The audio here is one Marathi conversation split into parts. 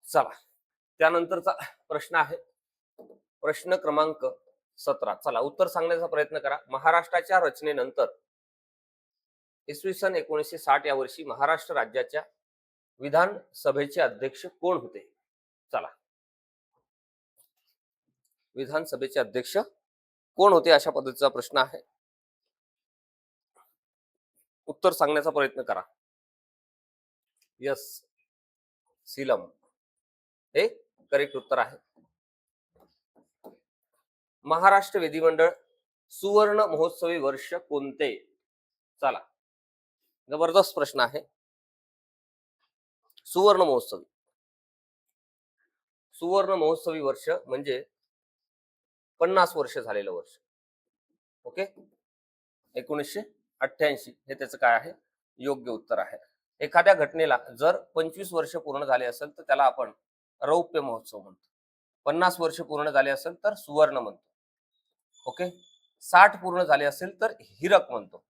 चला, त्यानंतरचा प्रश्न आहे प्रश्न क्रमांक 17. चला, उत्तर सांगण्याचा प्रयत्न करा. महाराष्ट्राच्या रचनेनंतर इसवी सन 1960 या वर्षी महाराष्ट्र राज्याच्या विधानसभेचे अध्यक्ष कोण होते? चला, विधानसभेचे अध्यक्ष कोण होते अशा पद्धतीचा प्रश्न आहे. उत्तर सांगण्याचा प्रयत्न करा. यस, सीलम हे करेक्ट उत्तर आहे. महाराष्ट्र विधिमंडळ सुवर्ण महोत्सवी वर्ष कोणते? चला, जबरदस्त प्रश्न आहे. सुवर्ण महोत्सवी वर्ष म्हणजे 50 वर्ष झालेलं वर्ष. ओके, 1988 हे त्याचं काय आहे? योग्य उत्तर आहे. एखाद्या घटनेला जर 25 वर्ष पूर्ण झाले असेल तर त्याला आपण रौप्य महोत्सव म्हणतो. 50 वर्ष पूर्ण झाले असेल तर सुवर्ण म्हणतो. ओके, 60 पूर्ण झाले असेल तर हिरक म्हणतो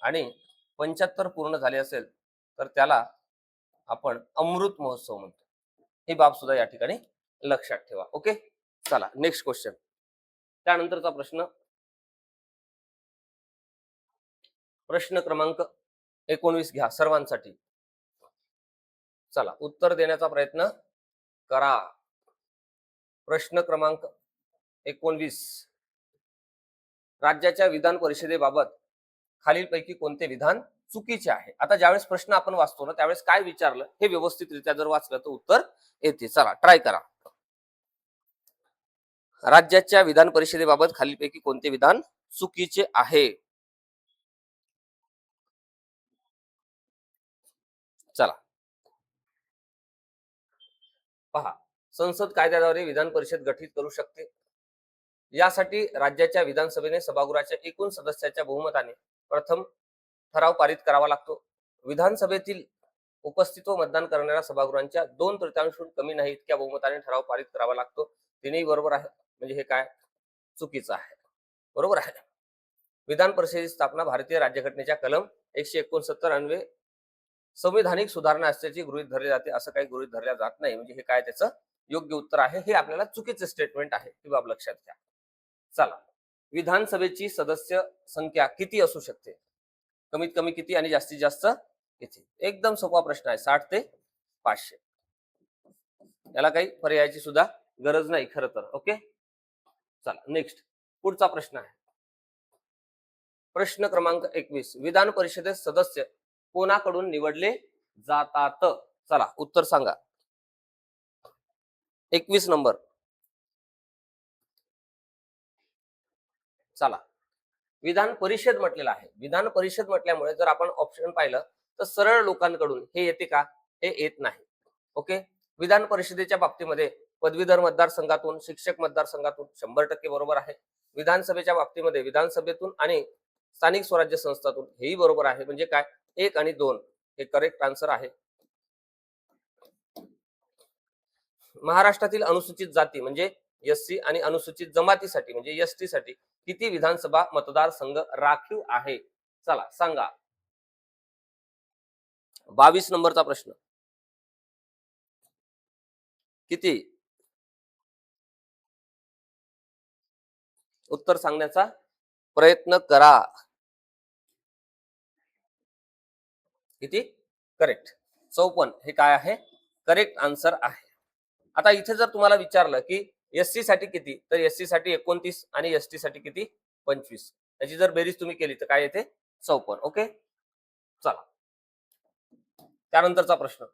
आणि 75 पूर्ण झाले असेल तर त्याला आपण अमृत महोत्सव म्हणतो. ही बाब सुद्धा या ठिकाणी लक्षात ठेवा. ओके, चला नेक्स्ट क्वेश्चन. त्यानंतरचा प्रश्न क्रमांक 19 घ्या सर्वांसाठी. चला, उत्तर देण्याचा प्रयत्न करा. प्रश्न क्रमांक 19. राज्याच्या विधान परिषदेबाबत खालीलपैकी कोणते विधान चुकीचे आहे? आता ज्यावेळेस प्रश्न आपण वाचतो ना त्यावेळेस काय विचारलं हे व्यवस्थितरित्या जर वाचलं तर उत्तर येते. चला, ट्राय करा. राज्याच्या विधान परिषदेबाबत खालीलपैकी कोणते विधान चुकीचे आहे? चला पहा, संसद कायद्याद्वारे विधान परिषद गठीत करू शकते. यासाठी राज्याच्या विधानसभेने सभागृहाच्या एकूण सदस्याच्या बहुमताने प्रथम ठराव पारित करावा लागतो. विधानसभेतील उपस्थित व मतदान करणाऱ्या सभागृहांच्या 2/3 कमी नाही इतक्या बहुमताने ठराव पारित करावा लागतो. तिनेही बरोबर आहे, म्हणजे हे काय चुकीचं आहे? बरोबर आहे. विधान परिषदेची स्थापना भारतीय राज्यघटनेच्या कलम 169 अन्वये संविधानिक सुधारणा असल्याची गृहीत धरली जाते. असं काही गृहीत धरल्या जात नाही, म्हणजे हे काय त्याचं योग्य उत्तर आहे. हे आपल्याला चुकीचे स्टेटमेंट आहे, ही बाब लक्षात घ्या. चला, विधानसभेची सदस्य संख्या किती असू शकते? कमीत कमी किती आणि जास्तीत जास्त किती? एकदम सोपा प्रश्न आहे, 60 ते 500. याला काही पर्यायाची सुद्धा गरज नाही खरं तर. ओके, चला नेक्स्ट पुढचा प्रश्न आहे. प्रश्न क्रमांक 21. विधान परिषदेत सदस्य कोणाकडून निवडले जातात? चला, उत्तर सांगा. 21 नंबर. चला, विधान परिषद म्हटलेलं आहे. विधान परिषद म्हटल्यामुळे जर आपण ऑप्शन पाहिलं तर सरळ लोकांकडून हे येते का? हे येत नाही. ओके, विधान परिषदेच्या बाबतीमध्ये पदवीधर मतदारसंघातून, शिक्षक मतदारसंघातून 100% बरोबर आहे. विधानसभेच्या बाबतीमध्ये विधानसभेतून आणि स्थानिक स्वराज्य संस्थातून हेही बरोबर आहे. म्हणजे काय, 1 आणि 2 हे करेक्ट आन्सर आहे. महाराष्ट्रातील अनुसूचित जाती म्हणजे एससी आणि अनुसूचित जमातीसाठी म्हणजे एसटी साठी किती विधानसभा मतदारसंघ राखीव आहे? चला सांगा. 22 नंबरचा प्रश्न. किती? उत्तर सांगण्याचा प्रयत्न करा. किती? करेक्ट 54 हे काय आहे? करेक्ट आन्सर आहे. आता इथे जर तुम्हाला विचारलं की एससी साठी किती, तर एससी साठी 29 आणि एसटी साठी किती? 25. याची जर बेरीज तुम्ही केली तर काय येते? 54. ओके, चला त्यानंतरचा प्रश्न.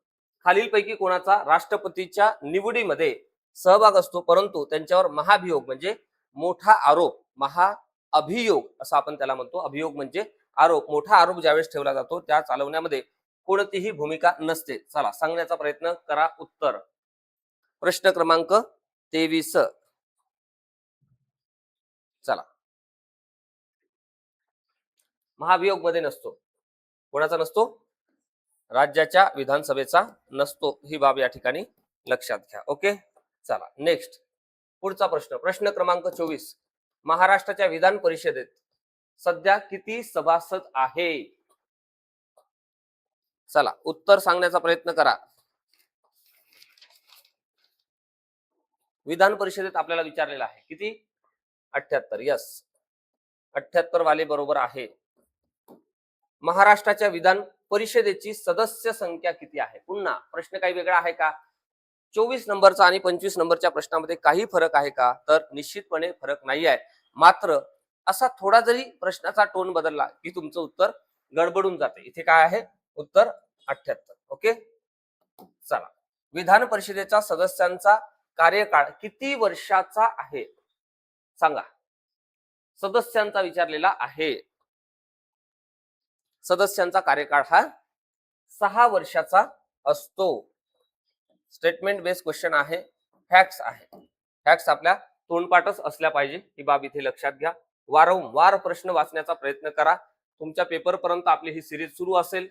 खालीलपैकी कोणाचा राष्ट्रपतीच्या निवडीमध्ये सहभाग असतो परंतु त्यांच्यावर महाभियोग म्हणजे मोठा आरोप, महाअभियोग असं आपण त्याला म्हणतो. अभियोग म्हणजे आरोप, मोठा आरोप ज्यावेळेस ठेवला जातो त्या चालवण्यामध्ये कोणतीही भूमिका नसते. चला सांगण्याचा प्रयत्न करा. उत्तर प्रश्न क्रमांक 23. चला, महाभियोग मध्ये नसतो. कोणाचा नसतो? राज्याच्या विधानसभेचा नसतो. ही बाब या ठिकाणी लक्षात घ्या. ओके, चला नेक्स्ट पुढचा प्रश्न. प्रश्न क्रमांक 24. महाराष्ट्राच्या विधान परिषदेत सध्या किती सभासद आहे? चला उत्तर सांगण्याचा प्रयत्न करा. विधान परिषदेत आपल्याला विचारलेलं आहे किती? 78. यस, 78 वाले बरोबर आहे. महाराष्ट्राच्या विधान परिषदेची सदस्य संख्या किती आहे? पुन्हा प्रश्न काही वेगळा आहे का? 24 नंबरचा आणि 25 नंबरच्या प्रश्नामध्ये काही फरक आहे का? तर निश्चितपणे फरक नाही आहे. मात्र असा थोडा जरी प्रश्नाचा टोन बदलला की तुमचं उत्तर गडबडून जाते. इथे काय आहे? उत्तर 78. ओके, चला. विधान परिषदेच्या सदस्यांचा कार्यकाळ किती वर्षाचा आहे? सांगा. सदस्यांचा विचारलेला आहे. सदस्यांचा कार्यकाळ हा 6 वर्षाचा असतो. स्टेटमेंट बेस्ड क्वेश्चन आहे, फॅक्ट्स आहे. फॅक्ट्स आपल्या तोंडपाठच असल्या पाहिजे, ही बाब इथे लक्षात घ्या. वारंवार प्रश्न वाचण्याचा प्रयत्न करा. तुमच्या पेपर पर्यंत आपली ही सिरीज सुरू असेल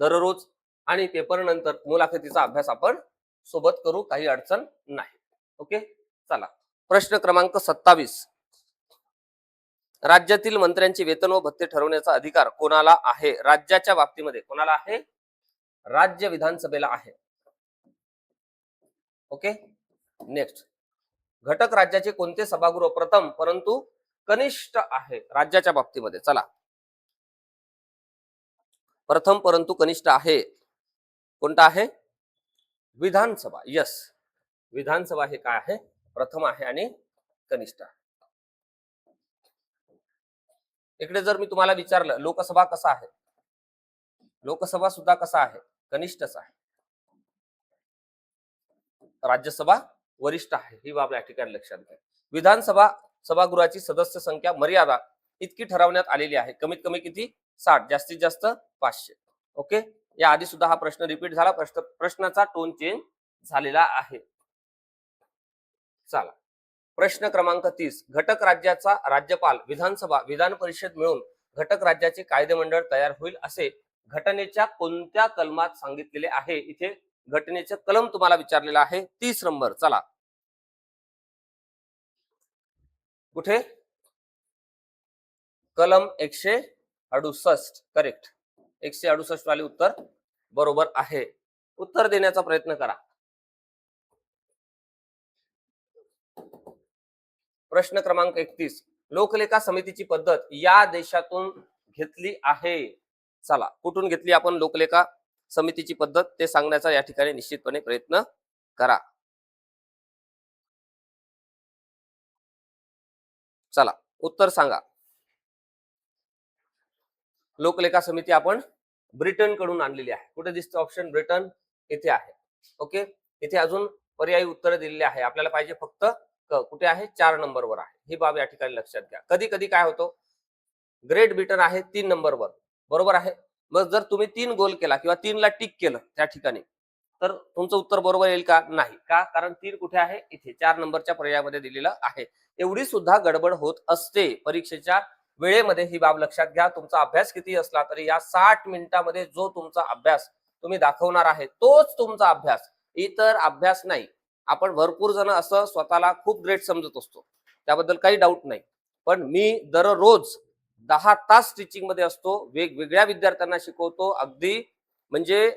दररोज, आणि पेपर नंतर मुलाखतीचा अभ्यास आपण सोबत करू, काही अडचण नाही. ओके, चला. प्रश्न क्रमांक 27. राज्यातील मंत्र्यांचे वेतन व भत्ते ठरवण्याचा अधिकार कोणाला आहे? राज्याच्या बाबतीमध्ये कोणाला आहे? राज्य विधानसभेला आहे. Okay, next. घटक राज्याचे कोणते सभागृह प्रथम परंतु कनिष्ठ आहे? राज्याच्या बाबतीमध्ये चला, प्रथम परंतु कनिष्ठ आहे. कोणता आहे? विधानसभा. यस, विधानसभा हे काय आहे? प्रथम आहे आणि कनिष्ठ आहे. इकडे जर मी तुम्हाला विचारलं लोकसभा कसा आहे? लोकसभा सुद्धा कसा आहे? कनिष्ठच आहे. राज्यसभा वरिष्ठ आहे, ही बाब या ठिकाणी लक्षात घ्या. विधानसभा सभागृहाची सदस्य संख्या मर्यादा इतकी ठरवण्यात आलेली आहे. कमीत कमी किती? 60, जास्तीत जास्त 500. ओके, या आधी सुद्धा हा प्रश्न रिपीट झाला. प्रश्नाचा टोन चेंज झालेला आहे. चला, प्रश्न क्रमांक 30. घटक राज्याचा राज्यपाल, विधानसभा, विधान परिषद मिळून घटक राज्याचे कायदेमंडळ तयार होईल असे घटनेच्या कोणत्या कलमात सांगितलेले आहे? इथे घटनेचे कलम तुम्हाला विचारलेला आहे. 30 नंबर. चला, कुठे? कलम 168. करेक्ट, 168 वाले उत्तर बरोबर आहे. उत्तर देण्याचा प्रयत्न करा. प्रश्न क्रमांक 31. लोकलेखा समितीची पद्धत या देशातून घेतली आहे. चला, कुठून घेतली आपण लोकलेखा समितीची पद्धत ते सांगण्याचा या ठिकाणी निश्चितपणे प्रयत्न करा. चला, उत्तर सांगा. लोकलेखा समिती आपण ब्रिटन कडून आणलेली आहे. कुठे दिसतं ऑप्शन? ब्रिटन इथे आहे. ओके, इथे अजून पर्यायी उत्तर दिलेले आहे. आपल्याला पाहिजे फक्त कुठे आहे? 4 नंबरवर आहे. ही बाब या ठिकाणी लक्षात घ्या. कधी कधी काय होतो, ग्रेट ब्रिटन आहे 3 नंबरवर, बरोबर आहे. मग जर तुम्ही 3 गोल केला किंवा 3 ला टिक केलं त्या ठिकाणी, तर तुमचं उत्तर बरोबर येईल का? नाही. का? कारण 3 कुठे आहे? इथे 4 नंबरच्या पर्यायामध्ये दिलेलं आहे. एवढी सुद्धा गडबड होत असते परीक्षेच्या वेळेमध्ये, ही बाब लक्षात घ्या. तुमचा अभ्यास किती असला तरी या 60 मिनिटांमध्ये जो तुमचा अभ्यास तुम्ही दाखवणार आहे तोच तुमचा अभ्यास, इतर अभ्यास नाही. आपण भरपूर जण असं स्वतःला खूप ग्रेट समजत असतो, त्याबद्दल काही डाऊट नाही. पण मी दररोज 10 तास टीचिंग मध्ये असतो, वेगवेगळ्या विद्यार्थ्यांना शिकवतो. अगदी म्हणजे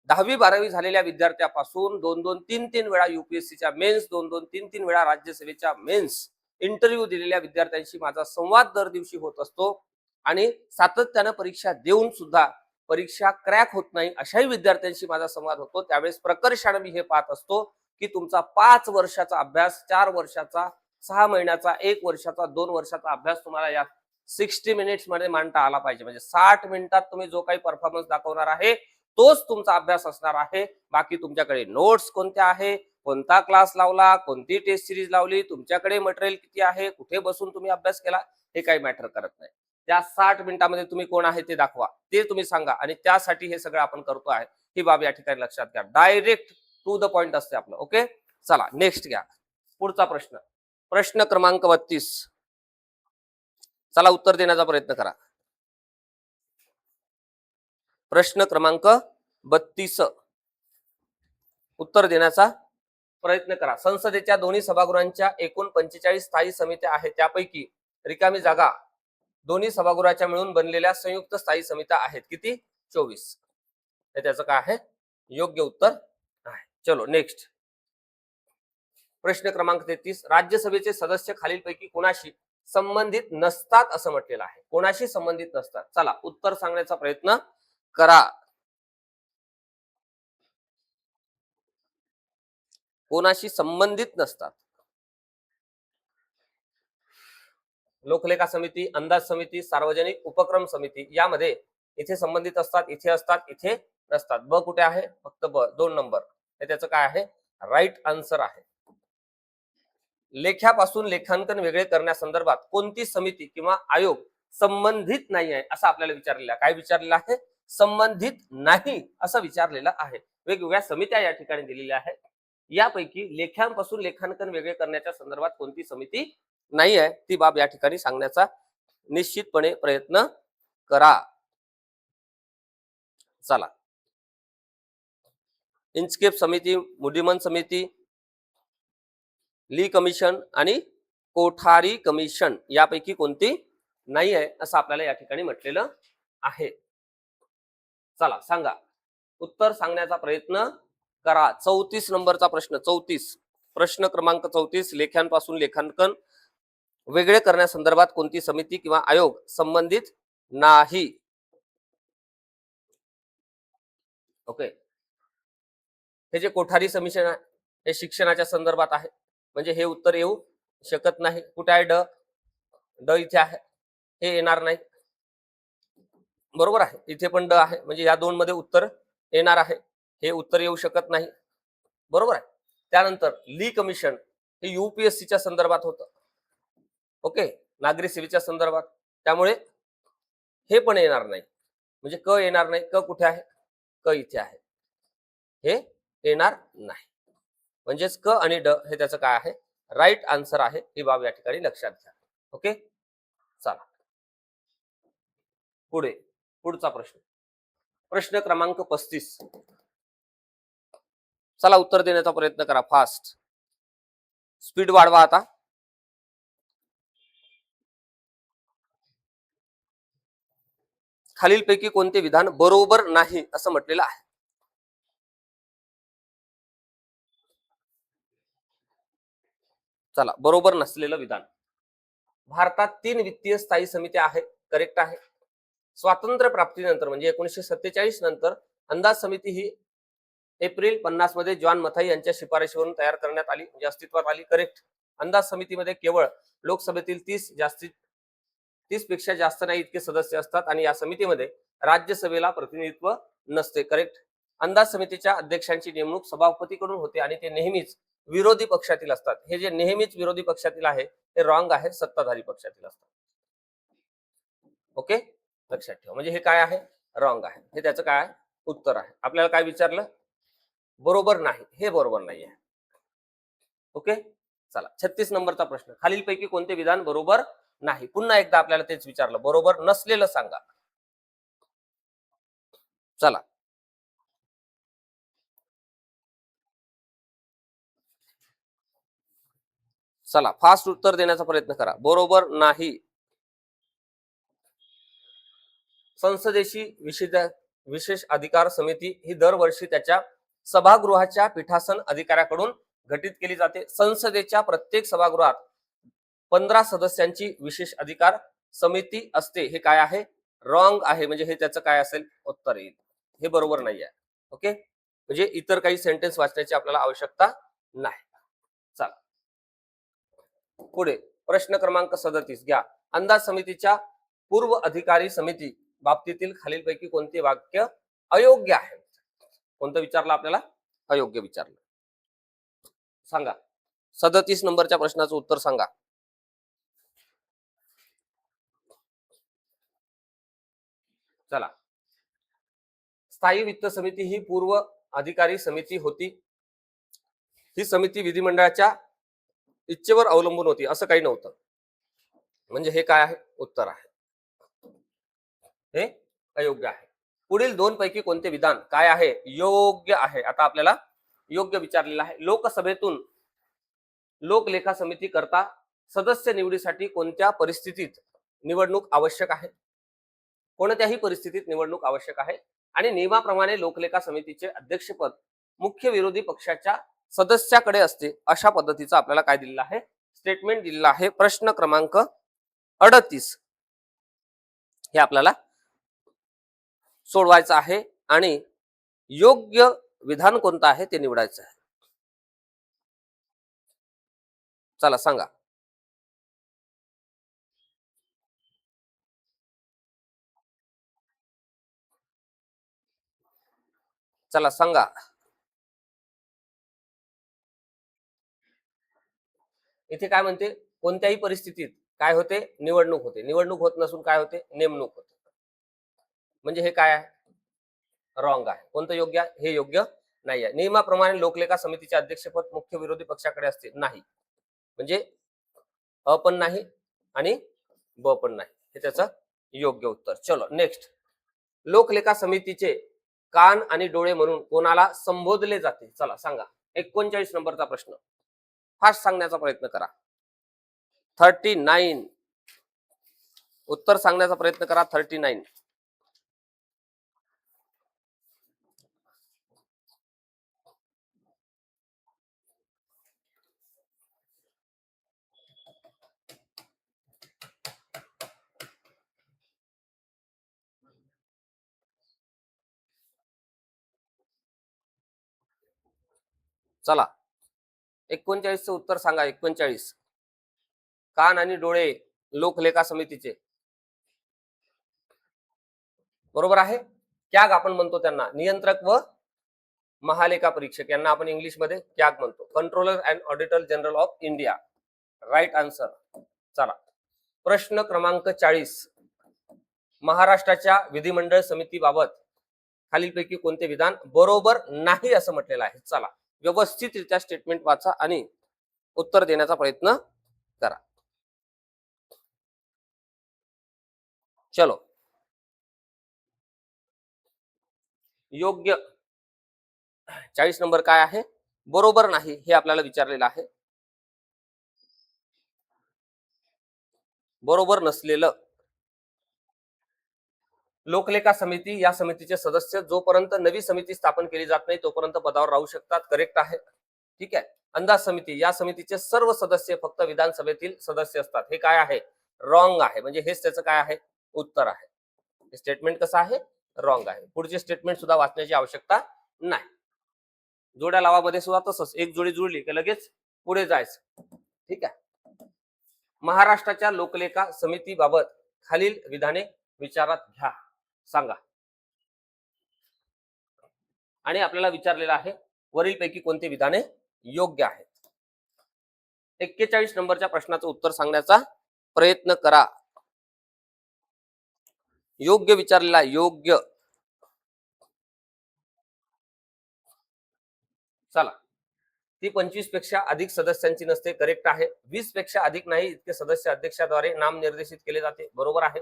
10वी 12वी झालेल्या विद्यार्थ्यापासून 2-2, 3-3 वेळा युपीएससीच्या मेन्स, 2-2, 3-3 वेळा राज्यसेवेच्या मेन्स इंटरव्ह्यू दिलेल्या विद्यार्थ्यांशी माझा संवाद दर दिवशी होत असतो. आणि सातत्यानं परीक्षा देऊन सुद्धा परीक्षा क्रॅक होत नाही अशाही विद्यार्थ्यांशी माझा संवाद होतो. त्यावेळेस प्रकर्षाने मी हे पाहत असतो की तुमचा 5 वर्षाचा अभ्यास, 4 वर्षाचा, 6 महिन्याचा, 1 वर्षाचा, 2 वर्षाचा अभ्यास तुम्हाला या 60 मिनिट्स मध्ये मांडता आला पाहिजे. म्हणजे 60 मिनिटात तुम्ही जो काही परफॉर्मन्स दाखवणार आहे तोच तुमचा अभ्यास असणार आहे. बाकी तुमच्याकडे नोट्स कोणत्या आहे, कोणता क्लास लावला, कोणती टेस्ट सिरीज लावली, तुमच्याकडे मटेरियल किती आहे, कुठे बसून तुम्ही अभ्यास केला, हे काही मॅटर करत नाही. त्या 60 मिनिटांमध्ये तुम्ही कोण आहे ते दाखवा, ते तुम्ही सांगा, आणि त्यासाठी हे सगळं आपण करतो आहे. ही बाब या ठिकाणी लक्षात घ्या. डायरेक्ट टू द पॉइंट असते आपलं. ओके, चला नेक्स्ट घ्या. पुढचा प्रश्न, प्रश्न क्रमांक 32. चला, उत्तर देण्याचा प्रयत्न करा. प्रश्न क्रमांक 32, उत्तर देण्याचा प्रयत्न करा. संसदेच्या दोन्ही सभागृहांच्या एकूण 45 स्थायी समित्या आहेत, त्यापैकी रिकामी जागा दोन्ही सभागृहाच्या मिळून बनलेल्या संयुक्त स्थायी समित्या आहेत किती? 24. त्याचं काय आहे? योग्य उत्तर आहे. चलो नेक्स्ट. प्रश्न क्रमांक 33, राज्यसभेचे सदस्य खालीलपैकी कोणाशी संबंधित नसतात असं म्हटलेलं आहे. कोणाशी संबंधित नसतात? चला उत्तर सांगण्याचा प्रयत्न करा. कोणाशी संबंधित नसतात? लोकलेखा समिती, अंदाज समिती, सार्वजनिक उपक्रम समिती, यामध्ये इथे संबंधित असतात, इथे असतात, इथे नसतात. ब कुठे आहे? फक्त ब, 2 नंबर. हे त्याचं काय आहे? राईट आन्सर आहे. लेख्यापासून लेखांकन वेगळे करण्यासंदर्भात कोणती समिती किंवा आयोग संबंधित नाही आहे असं आपल्याला विचारलेलं आहे. काय विचारलेलं आहे? संबंधित नाही असं विचारलेलं आहे. वेगवेगळ्या समित्या या ठिकाणी दिलेल्या आहेत. यापैकी लेख्यांपासून लेखांकन वेगळे करण्याच्या संदर्भात कोणती समिती नाही आहे ती बाब या ठिकाणी सांगण्याचा निश्चितपणे प्रयत्न करा. चला, इन्स्केप समिती, मुडीमन समिती, ली कमिशन आणि कोठारी कमिशन यापैकी कोणती नाही आहे असं आपल्याला या ठिकाणी म्हटलेलं आहे. चला सांगा, उत्तर सांगण्याचा प्रयत्न करा. 34 नंबरचा प्रश्न, 34, प्रश्न क्रमांक 34, लेख्यांपासून लेखांकन वेगळे करण्यासंदर्भात कोणती समिती किंवा आयोग संबंधित नाही? ओके, हे जे कोठारी कमिशन आहे हे शिक्षणाच्या संदर्भात आहे, म्हणजे हे उत्तर येऊ शकत नाही. कुठे आहे? ड, ड इथे आहे, हे येणार नाही. बरोबर आहे, इथे पण ड आहे, म्हणजे या दोन मध्ये उत्तर येणार आहे, हे उत्तर येऊ शकत नाही. बरोबर आहे. त्यानंतर ली कमिशन हे युपीएससीच्या संदर्भात होतं. ओके, नागरी सेवेच्या संदर्भात, त्यामुळे हे पण येणार नाही. म्हणजे क येणार नाही. क कुठे आहे? क इथे आहे, हे येणार नाही. म्हणजेच क आणि ड हे त्याचं काय आहे? राईट आन्सर आहे. ही बाब या ठिकाणी लक्षात घ्या. ओके, चला पुढे, पुढचा प्रश्न, प्रश्न क्रमांक 35. चला उत्तर देण्याचा प्रयत्न करा. फास्ट, स्पीड वाढवा आता. खालीलपैकी कोणते विधान बरोबर नाही असं म्हटलेलं आहे? चला, बरोबर नसलेलं विधान, भारतात 3 वित्तीय स्थायी समित्या आहेत. करेक्ट आहे. स्वातंत्र्य प्राप्तीनंतर म्हणजे 1947 नंतर अंदाज समिती ही एप्रिल 50 मध्ये जॉन मथाई यांच्या शिफारशीवरून तयार करण्यात आली, म्हणजे अस्तित्वात आली. करेक्ट. अंदाज समितीमध्ये केवळ लोकसभेतील 30 पेक्षा जास्त नाही इतके सदस्य असतात आणि या समितीमध्ये राज्यसभेला प्रतिनिधित्व नसते. करेक्ट. अंदाज समितीच्या अध्यक्षांची नेमणूक सभापतीकडून होते आणि ते नेहमीच विरोधी पक्षातील असतात. हे जे नेहमीच विरोधी पक्षातील आहे हे रॉंग आहे, सत्ताधारी पक्षातील असतात. ओके, लक्षात ठेवा. म्हणजे हे काय आहे? रॉंग आहे. हे त्याचं काय आहे? उत्तर आहे. आपल्याला काय विचारलं? बरोबर नाही, हे बरोबर नाही आहे. ओके, चला 36 नंबरचा प्रश्न, खालीलपैकी कोणते विधान बरोबर नाही? पुन्हा एकदा आपल्याला तेच विचारलं, बरोबर नसलेलं सांगा. चला, चला फास्ट उत्तर देण्याचा प्रयत्न करा. बरोबर नाही. संसदेची विशेष अधिकार समिती ही दरवर्षी त्याच्या सभागृहाच्या पीठासन अधिकाऱ्याकडून गठीत केली जाते. संसदेच्या प्रत्येक सभागृहात 15 सदस्यांची विशेष अधिकार समिती असते. हे काय आहे? रॉंग आहे. म्हणजे हे त्याचं काय असेल? उत्तर येईल. हे बरोबर नाही आहे. ओके, म्हणजे इतर काही सेंटेन्स वाचण्याची आपल्याला आवश्यकता नाही. चला पुढे, प्रश्न क्रमांक 37 घ्या. अंदाज समितीच्या पूर्व अधिकारी समिती बाबतीतील खालीलपैकी कोणते वाक्य अयोग्य आहे? कोणतं विचारलं आपल्याला? अयोग्य विचारलं. सांगा, 37 नंबरच्या प्रश्नाचं उत्तर सांगा. चला, स्थायी वित्त समिती ही पूर्व अधिकारी समिती होती. ही समिती विधिमंडळाच्या इच्छेवर अवलंबून होती, असं काही नव्हतं. म्हणजे हे काय आहे? उत्तर आहे. हे अयोग्य आहे. पुढील 2 पैकी कोणते विधान काय आहे? योग्य आहे. आता आपल्याला योग्य विचारलेलं आहे. लोकसभेतून लोकलेखा समिती करता सदस्य निवडीसाठी कोणत्या परिस्थितीत निवडणूक आवश्यक आहे? कोणत्याही परिस्थितीत निवडणूक आवश्यक आहे आणि नियमाप्रमाणे लोकलेखा समितीचे अध्यक्षपद मुख्य विरोधी पक्षाच्या सदस्याकडे असते अशा पद्धतीचं आपल्याला काय दिलेलं आहे, स्टेटमेंट दिलेलं आहे. प्रश्न क्रमांक 38 हे आपल्याला सोडवायचं आहे आणि योग्य विधान कोणतं आहे ते निवडायचं आहे. चला सांगा. चला सांगा. इथे काय म्हणते, कोणत्याही परिस्थितीत काय होते, निवडणूक होते. निवडणूक होत नसून काय होते, नेमणूक होते. म्हणजे हे काय आहे, रॉंग आहे. कोणतं योग्य आहे, हे योग्य नाही आहे. नियमाप्रमाणे लोकलेखा समितीचे अध्यक्षपद मुख्य विरोधी पक्षाकडे असते, नाही. म्हणजे अ पण नाही आणि ब पण नाही, हे त्याचं योग्य उत्तर. चलो नेक्स्ट. लोकलेखा समितीचे कान आणि डोळे म्हणून कोणाला संबोधले जाते? चला सांगा. 39 नंबरचा प्रश्न फास्ट सांगण्याचा प्रयत्न करा. 39 उत्तर सांगण्याचा प्रयत्न करा. 39. चला 39चं उत्तर सांगा. 39 कान आणि डोळे लोकलेखा समितीचे बरोबर आहे. कॅग आपण म्हणतो त्यांना, नियंत्रक व महालेखा परीक्षक यांना आपण इंग्लिश मध्ये कॅग म्हणतो. Controller and Auditor General of India. Right answer. चला प्रश्न क्रमांक 40. महाराष्ट्राच्या विधिमंडळ समितीबाबत खालीलपैकी कोणते विधान बरोबर नाही असं म्हटलेलं आहे? चला व्यवस्थितरित्या स्टेटमेंट वाचा आणि उत्तर देण्याचा प्रयत्न करा. चलो योग्य 40 नंबर काय आहे, बरोबर नाही हे आपल्याला विचारलेलं आहे. बरोबर नसलेलं. लोकलेखा समिती या समितीचे सदस्य जोपर्यंत नवी समिती स्थापन केली जात नाही तोपर्यंत पदावर राहू शकतात. करेक्ट आहे. ठीक आहे. अंदाज समिती या समितीचे सर्व सदस्य फक्त विधानसभेतील सदस्य असतात. हे काय आहे, रॉंग आहे. म्हणजे हेच त्याचं काय आहे, उत्तर आहे. स्टेटमेंट कसं आहे, रॉंग आहे. पुढचे स्टेटमेंट सुद्धा वाचण्याची आवश्यकता नाही. जोड्या लावामध्ये सुद्धा तसंच, एक जोडी जुळली की लगेच पुढे जायचं. ठीक आहे. महाराष्ट्राच्या लोकलेखा समितीबाबत खालील विधाने विचारात घ्या. सांगा. आणि आपल्याला विचारलेलं आहे वरीलपैकी कोणते विधाने योग्य आहेत. 41 नंबरच्या प्रश्नाचं उत्तर सांगण्याचा प्रयत्न करा. योग्य विचारलेला, योग्य. चला ती 25 पेक्षा अधिक सदस्यांची नसते. करेक्ट आहे. 20 पेक्षा अधिक नाही इतके सदस्य अध्यक्षाद्वारे नाम निर्देशित केले जाते. बरोबर आहे.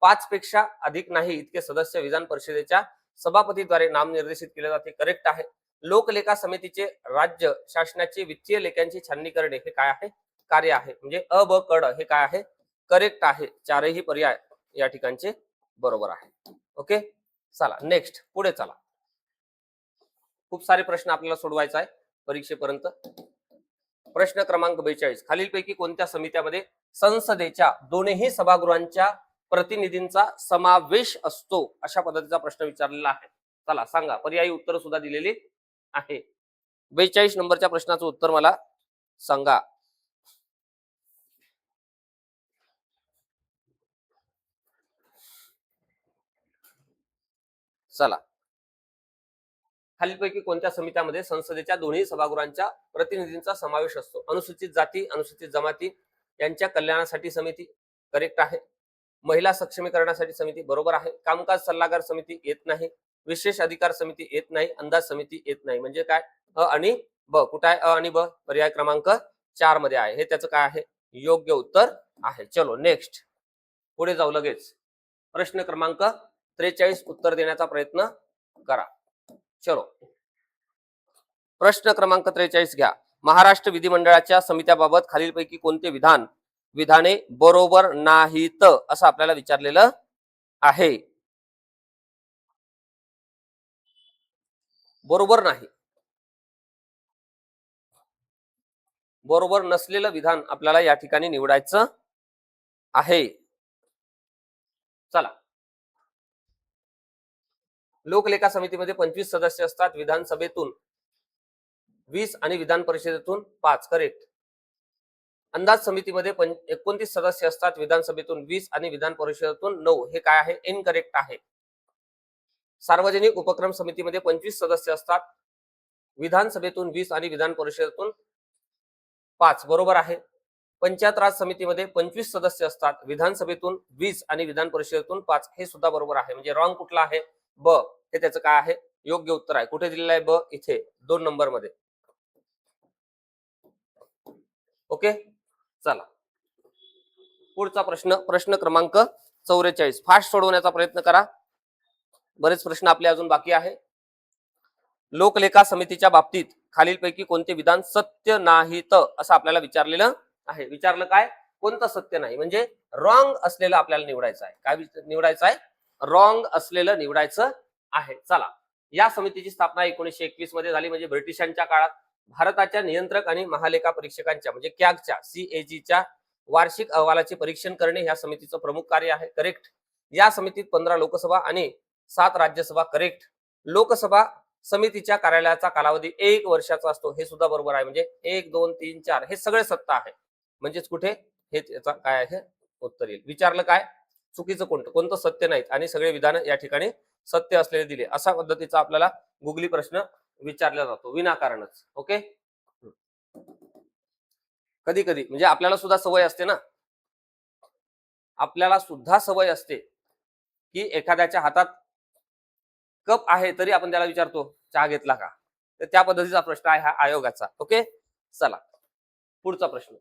5 पेक्षा अधिक नाही इतके सदस्य विधान परिषदेच्या सभापतीद्वारे नाम निर्देशित केले जाते. करेक्ट आहे. लोकलेखा समितीचे राज्य शासनाचे वित्तीय लेखांची छाननी करणे हे काय आहे, कार्य आहे. म्हणजे अ ब कड हे काय आहे, करेक्ट आहे. चारही पर्याय या ठिकाणचे बरोबर आहे. ओके चला नेक्स्ट पुढे चला. खूप सारे प्रश्न आपल्याला सोडवायचा आहे परीक्षेपर्यंत. प्रश्न क्रमांक 42. खालीलपैकी कोणत्या समित्यामध्ये संसदेच्या दोन्ही सभागृहांच्या प्रतिनिधींचा समावेश असतो? अशा पद्धतीचा प्रश्न विचारलेला आहे. चला सांगा. पर्यायी उत्तर सुद्धा दिलेली आहे. 42 नंबरच्या प्रश्नाचं उत्तर मला सांगा. चला खालीलपैकी कोणत्या समित्यामध्ये संसदेच्या दोन्ही सभागृहांच्या प्रतिनिधींचा समावेश असतो? अनुसूचित जाती, अनुसूचित जमाती यांच्या कल्याणासाठी समिती. करेक्ट आहे. महिला सक्षमीकरणासाठी समिती. बरोबर आहे. कामकाज सल्लागार समिती येत नाही. विशेष अधिकार समिती येत नाही. अंदाज समिती येत नाही. म्हणजे काय, अ आणि ब. कुठं आहे अ आणि ब? पर्याय क्रमांक 4 मध्ये आहे. हे त्याचं काय आहे, योग्य उत्तर आहे. चलो नेक्स्ट पुढे जाऊ लगेच. प्रश्न क्रमांक 43 उत्तर देण्याचा प्रयत्न करा. चलो प्रश्न क्रमांक 43 घ्या. महाराष्ट्र विधिमंडळाच्या समित्याबाबत खालीलपैकी कोणते विधाने बरोबर नाहीत असं आपल्याला विचारलेलं आहे? बरोबर नाही. बरोबर नसलेलं विधान आपल्याला या ठिकाणी निवडायचं आहे. चला, लोकलेखा समितीमध्ये 25 सदस्य असतात, विधानसभेतून 20 आणि विधान परिषदेतून 5. करेक्ट. अंदाज समितीमध्ये 29 सदस्य असतात, विधानसभेतून 20 आणि विधान परिषदेतून 9. हे काय आहे? इनकरेक्ट आहे. सार्वजनिक उपक्रम समितीमध्ये 25 सदस्य असतात, विधानसभेतून 20 आणि विधान परिषदेतून 5. बरोबर आहे. पंचायत राज समितीमध्ये 25 सदस्य असतात, विधानसभेतून 20 आणि विधान परिषदेतून 5. हे सुद्धा बरोबर आहे. म्हणजे रॉंग कुठला आहे? ब. हे त्याचं काय आहे? योग्य उत्तर आहे. कुठे दिलेलं आहे ब? इथे 2 नंबर मध्ये. ओके, चला पुढचा प्रश्न, प्रश्न क्रमांक 44. फास्ट सोडवण्याचा प्रयत्न करा. बरेच प्रश्न आपले अजून बाकी आहे. लोकलेखा समितीच्या बाबतीत खालीलपैकी कोणते विधान सत्य नाहीत असं आपल्याला विचारलेलं आहे. विचारलं काय? कोणतं सत्य नाही? म्हणजे रॉंग असलेलं आपल्याला निवडायचं आहे. काय निवडायचं आहे? रॉंग असलेलं निवडायचं आहे. चला, या समितीची स्थापना 1921 मध्ये झाली, म्हणजे ब्रिटिशांच्या काळात. भारताच्या नियंत्रक आणि महालेखा परीक्षकांच्या म्हणजे कॅगच्या CAGच्या वार्षिक अहवालाचे परीक्षण करणे या समितीचं प्रमुख कार्य आहे. करेक्ट. या समितीत 15 लोकसभा आणि 7 राज्यसभा. करेक्ट. लोकसभा समितीच्या कार्यालयाचा कालावधी 1 वर्षाचा असतो. हे सुद्धा बरोबर आहे. म्हणजे 1, 2, 3, 4 हे सगळे सत्ता आहे. म्हणजेच कुठे हे त्याचा काय आहे? उत्तर येईल. विचारलं काय? चुकीचं कोणतं? कोणतं सत्य नाहीत आणि सगळे विधान या ठिकाणी सत्य असलेले दिले. अशा पद्धतीचा आपल्याला गुगली प्रश्न विचारला जातो विनाकारणच. ओके. कधी कधी म्हणजे आपल्याला सुद्धा सवय असते ना, आपल्याला सुद्धा सवय असते की एखाद्याच्या हातात कप आहे तरी आपण त्याला विचारतो चहा घेतला का? तर त्या पद्धतीचा प्रश्न आहे हा आयोगाचा. ओके, चला पुढचा प्रश्न.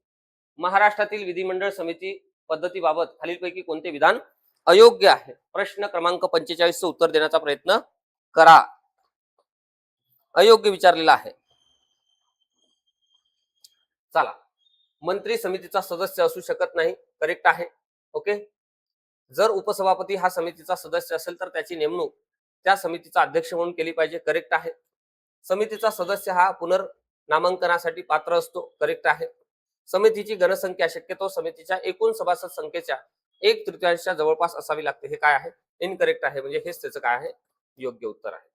महाराष्ट्रातील विधिमंडळ समिती पद्धतीबाबत खालीलपैकी कोणते विधान अयोग्य आहे? प्रश्न क्रमांक 45 उत्तर देण्याचा प्रयत्न करा. अयोग्य विचारलेला आहे. चला, मंत्री समितीचा सदस्य असू शकत नाही. करेक्ट आहे. ओके. जर उपसभापती हा समितीचा सदस्य असेल तर त्याची नेमणूक त्या समितीचा अध्यक्ष म्हणून केली पाहिजे. करेक्ट आहे. समितीचा सदस्य हा पुनर्नामांकनासाठी पात्र असतो. करेक्ट आहे. समितीची घनसंख्या शक्यतो समितीच्या एकूण सभासद संख्येच्या 1/3 जवळपास असावी लागते. हे काय आहे? इनकरेक्ट आहे. म्हणजे हेच त्याचं काय आहे? योग्य उत्तर आहे.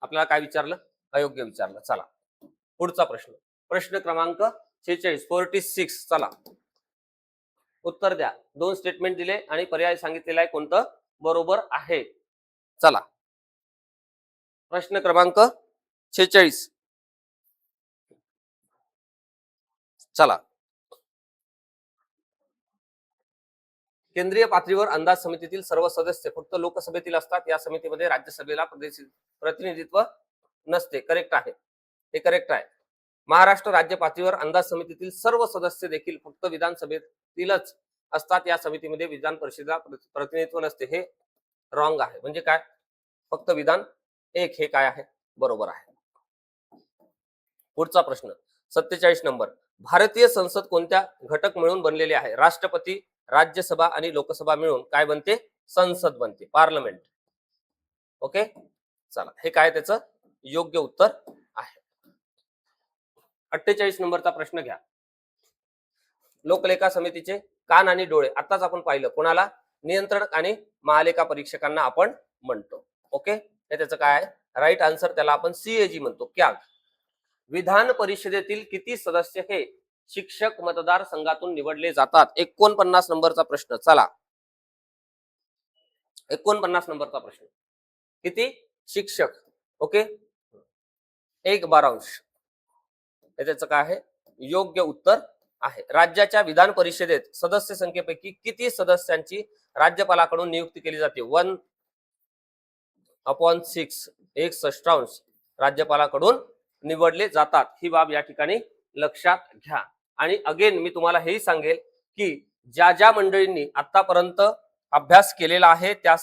आपल्याला काय विचारलं? अयोग्य विचारलं. चला पुढचा प्रश्न, प्रश्न क्रमांक 46. चला उत्तर द्या. 2 स्टेटमेंट दिले आणि पर्याय सांगितलेला आहे, कोणतं बरोबर आहे? चला प्रश्न क्रमांक 46. चला, केंद्रीय पातळीवर अंदाज समितीतील सर्व सदस्य फक्त लोकसभेतील असतात. या समितीमध्ये राज्यसभेला प्रतिनिधित्व नसते. करेक्ट आहे. हे करेक्ट आहे. महाराष्ट्र राज्य पातळीवर अंदाज समितीतील सर्व सदस्य देखील फक्त विधानसभेतीलच असतात. या समितीमध्ये विधान परिषदेला प्रतिनिधित्व नसते. हे रॉंग आहे. म्हणजे काय? फक्त विधान 1 हे काय आहे? बरोबर आहे. पुढचा प्रश्न 47 नंबर. भारतीय संसद कोणत्या घटक मिळून बनलेली आहे? राष्ट्रपती, राज्यसभा आणि लोकसभा मिळून काय बनते? संसद बनते, पार्लमेंट. ओके, चला हे काय त्याचं योग्य उत्तर आहे. 48 नंबरचा प्रश्न घ्या. लोकलेखा समितीचे कान आणि डोळे आताच आपण पाहिलं, कोणाला? नियंत्रण आणि महालेखा परीक्षकांना आपण म्हणतो. ओके, हे त्याचं काय आहे? Right answer. त्याला आपण CAG म्हणतो, कॅग. विधान परिषदेतील किती सदस्य हे शिक्षक मतदारसंघातून निवडले जातात? 49 नंबरचा प्रश्न. चला 49 नंबरचा प्रश्न. किती शिक्षक? ओके, 1/12. हे त्याचं काय आहे? योग्य उत्तर आहे. राज्याच्या विधान परिषदेत सदस्य संख्येपैकी किती सदस्यांची राज्यपालाकडून नियुक्ती केली जाते? 1/6, 1/6 राज्यपालाकडून निवडले जातात. ही बाब या ठिकाणी लक्षात घ्या. आणि अगेन मी तुम्हाला हेही सांगेल की ज्या ज्या मंडळींनी आतापर्यंत अभ्यास केलेला आहे त्या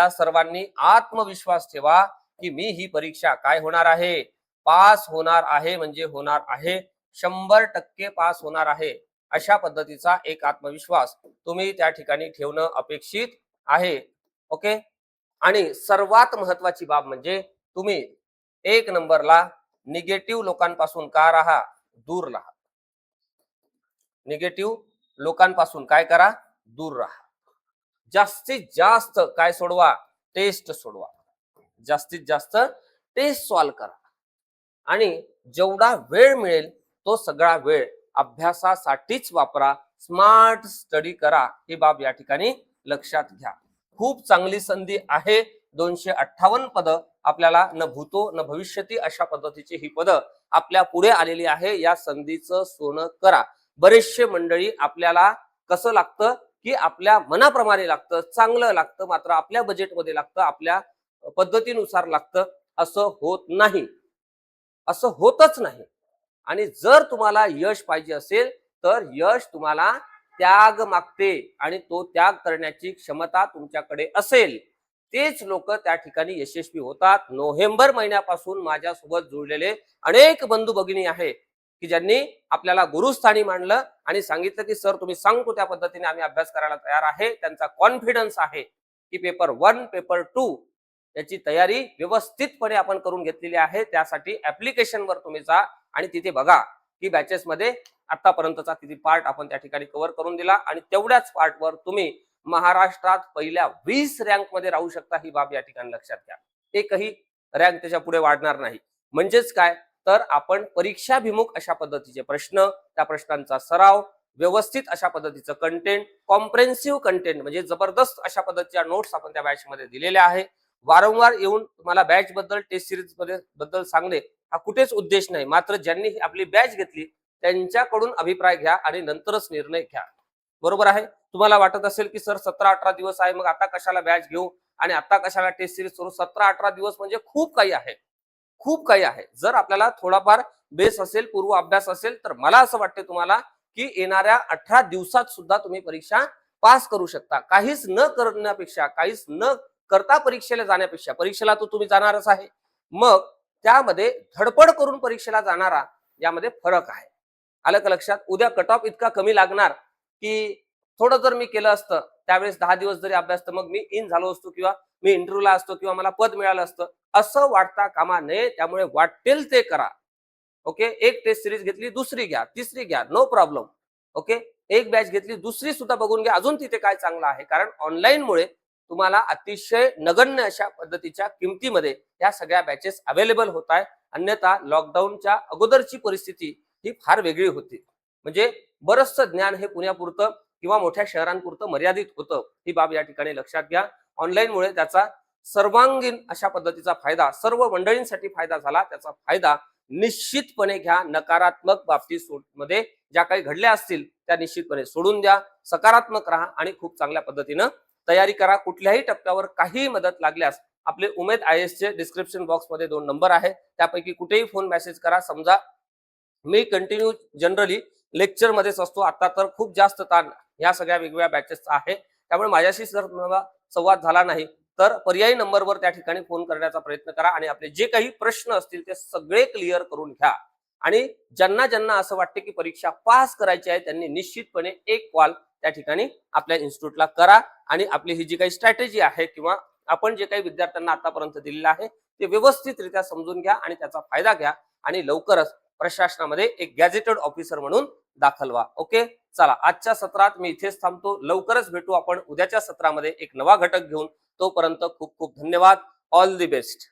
सर्वांनी आत्मविश्वास ठेवा की मी ही परीक्षा काय होणार आहे? पास होणार आहे. म्हणजे होणार आहे, 100% पास होणार आहे. अशा पद्धतीचा एक आत्मविश्वास तुम्ही त्या ठिकाणी ठेवणं अपेक्षित आहे. ओके. आणि सर्वात महत्वाची बाब म्हणजे तुम्ही 1 नंबरला निगेटिव्ह लोकांपासून का राहा, दूर राहा. निगेटिव्ह लोकांपासून काय करा, दूर राहा. जास्तीत जास्त काय सोडवा, टेस्ट सोडवा. जास्तीत जास्त टेस्ट सॉल्व्ह करा आणि जेवढा वेळ मिळेल तो सगळा वेळ अभ्यासासाठीच वापरा. स्मार्ट स्टडी करा, ही बाब या ठिकाणी लक्षात घ्या. खूप चांगली संधी आहे. 258 पदं आपल्याला न भूतो न भविष्यती अशा पद्धतीची ही पदं आपल्या पुढे आलेली आहे. या संधीचं सोनं करा. बरेचसे मंडळी आपल्याला कसं लागतं की आपल्या मनाप्रमाणे लागतं, चांगलं लागतं, मात्र आपल्या बजेटमध्ये लागतं, आपल्या पद्धतीनुसार लागतं. असं होत नाही, असं होतच नाही. आणि जर तुम्हाला यश पाहिजे असेल तर यश तुम्हाला त्याग मागते आणि तो त्याग करण्याची क्षमता तुमच्याकडे असेल तेच लोक त्या ठिकाणी यशस्वी होतात. नोव्हेंबर महिन्यापासून माझ्यासोबत जुळलेले अनेक बंधू भगिनी आहे की ज्यांनी आपल्याला गुरुस्थानी मांडलं आणि सांगितलं की सर तुम्ही सांगतो त्या पद्धतीने आम्ही अभ्यास करायला तयार आहे. त्यांचा कॉन्फिडन्स आहे की पेपर 1 पेपर 2 याची तयारी व्यवस्थितपणे आपण करून घेतलेली आहे. त्यासाठी ऍप्लिकेशनवर तुम्ही जा आणि तिथे बघा की बॅचेस मध्ये आतापर्यंतचा किती पार्ट आपण त्या ठिकाणी कव्हर करून दिला आणि तेवढ्याच पार्टवर तुम्ही महाराष्ट्रात पहिल्या 20 रँक मध्ये राहू शकता. ही बाब या ठिकाणी लक्षात घ्या. एकही रँक त्याच्या पुढे वाढणार नाही. म्हणजेच काय तर आपण परीक्षाभिमुख अशा पद्धतीचे प्रश्न, त्या प्रश्नांचा सराव, व्यवस्थित अशा पद्धतीचं कंटेंट, कॉम्प्रेहेन्सिव्ह कंटेंट म्हणजे जबरदस्त अशा पद्धतीच्या नोट्स आपण त्या बॅच मध्ये दिलेल्या आहे. वारंवार येऊन तुम्हाला बॅच बद्दल, टेस्ट सिरीज बद्दल सांगणे हा कुठेच उद्देश नाही. मात्र ज्यांनी आपली बॅच घेतली त्यांच्याकडून अभिप्राय घ्या आणि नंतरच निर्णय घ्या. बरोबर आहे. तुम्हाला वाटत असेल की सर 17-18 दिवस आहे, मग आता कशाला बॅच घेऊ आणि आता कशाला टेस्ट सिरीज करू. 17-18 दिवस म्हणजे खूप काही आहे, खूप काही आहे. जर आपल्याला थोडाफार बेस असेल, पूर्व अभ्यास असेल तर मला असं वाटते तुम्हाला की येणाऱ्या 18 दिवसात सुद्धा तुम्ही परीक्षा पास करू शकता. काहीच न करण्यापेक्षा, काहीच न करता परीक्षेला जाण्यापेक्षा, परीक्षेला तो तुम्ही जाणारच आहे, मग त्यामध्ये धडपड करून परीक्षेला जाणारा यामध्ये फरक आहे. आलं का लक्षात. उद्या कट ऑफ इतका कमी लागणार की थोडं जर मी केलं असतं त्यावेळेस 10 दिवस जरी अभ्यास तर मग मी इन झालो असतो किंवा मी इंटरव्ह्यूला असतो किंवा मला पद मिळालं असतं असं वाटता कामा नये. त्यामुळे वाटेल ते करा. ओके. एक टेस्ट सिरीज घेतली, दुसरी घ्या, तिसरी घ्या, नो प्रॉब्लेम. ओके. एक बॅच घेतली, दुसरी सुद्धा बघून घ्या, अजून तिथे काय चांगलं आहे. कारण ऑनलाईन मुळे तुम्हाला अतिशय नगण्य अशा पद्धतीच्या किमतीमध्ये या सगळ्या बॅचेस अवेलेबल होत आहे. अन्यथा लॉकडाऊनच्या अगोदरची परिस्थिती ही फार वेगळी होती. म्हणजे बरंचसं ज्ञान हे पुण्यापुरतं किंवा मोठ्या शहरांपुरतं मर्यादित होतं. ही बाब या ठिकाणी लक्षात घ्या. ऑनलाईनमुळे त्याचा सर्वांगीण अशा पद्धतीचा फायदा सर्व मंडळींसाठी फायदा झाला. त्याचा फायदा निश्चितपणे घ्या. नकारात्मक बाबतीत मध्ये ज्या काही घडल्या असतील त्या निश्चितपणे सोडून द्या. सकारात्मक राहा आणि खूप चांगल्या पद्धतीनं तयारी करा. कुठल्याही टप्प्यावर काही मदत लागल्यास आपले उमेद IAS चे डिस्क्रिप्शन बॉक्स मध्ये 2 नंबर आहे, त्यापैकी कुठेही फोन मेसेज करा. समजा मी कंटिन्यू जनरली लेक्चर मध्येच असतो, आता तर खूप जास्त ताण या सगळ्या वेगवेगळ्या बॅचेसचा आहे, त्यामुळे माझ्याशी जर तुम्हाला संवाद झाला नाही तर पर्यायी नंबरवर त्या ठिकाणी फोन करण्याचा प्रयत्न करा आणि आपले जे काही प्रश्न असतील ते सगळे क्लिअर करून घ्या. आणि ज्यांना ज्यांना असं वाटते की परीक्षा पास करायची आहे त्यांनी निश्चितपणे एक कॉल त्या ठिकाणी आपल्या इन्स्टिट्यूटला करा आणि आपली ही जी काही स्ट्रॅटेजी आहे किंवा आपण जे काही विद्यार्थ्यांना आतापर्यंत दिलेलं आहे ते व्यवस्थितरित्या समजून घ्या आणि त्याचा फायदा घ्या आणि लवकरच प्रशासनामध्ये एक गॅझेटेड ऑफिसर म्हणून दाखल व्हा. ओके. चला, आजच्या सत्रात मी इथेच थांबतो. लवकरच भेटू आपण उद्याच्या सत्रामध्ये एक नवा घटक घेऊन. तोपर्यंत खूप खूप धन्यवाद. All the best.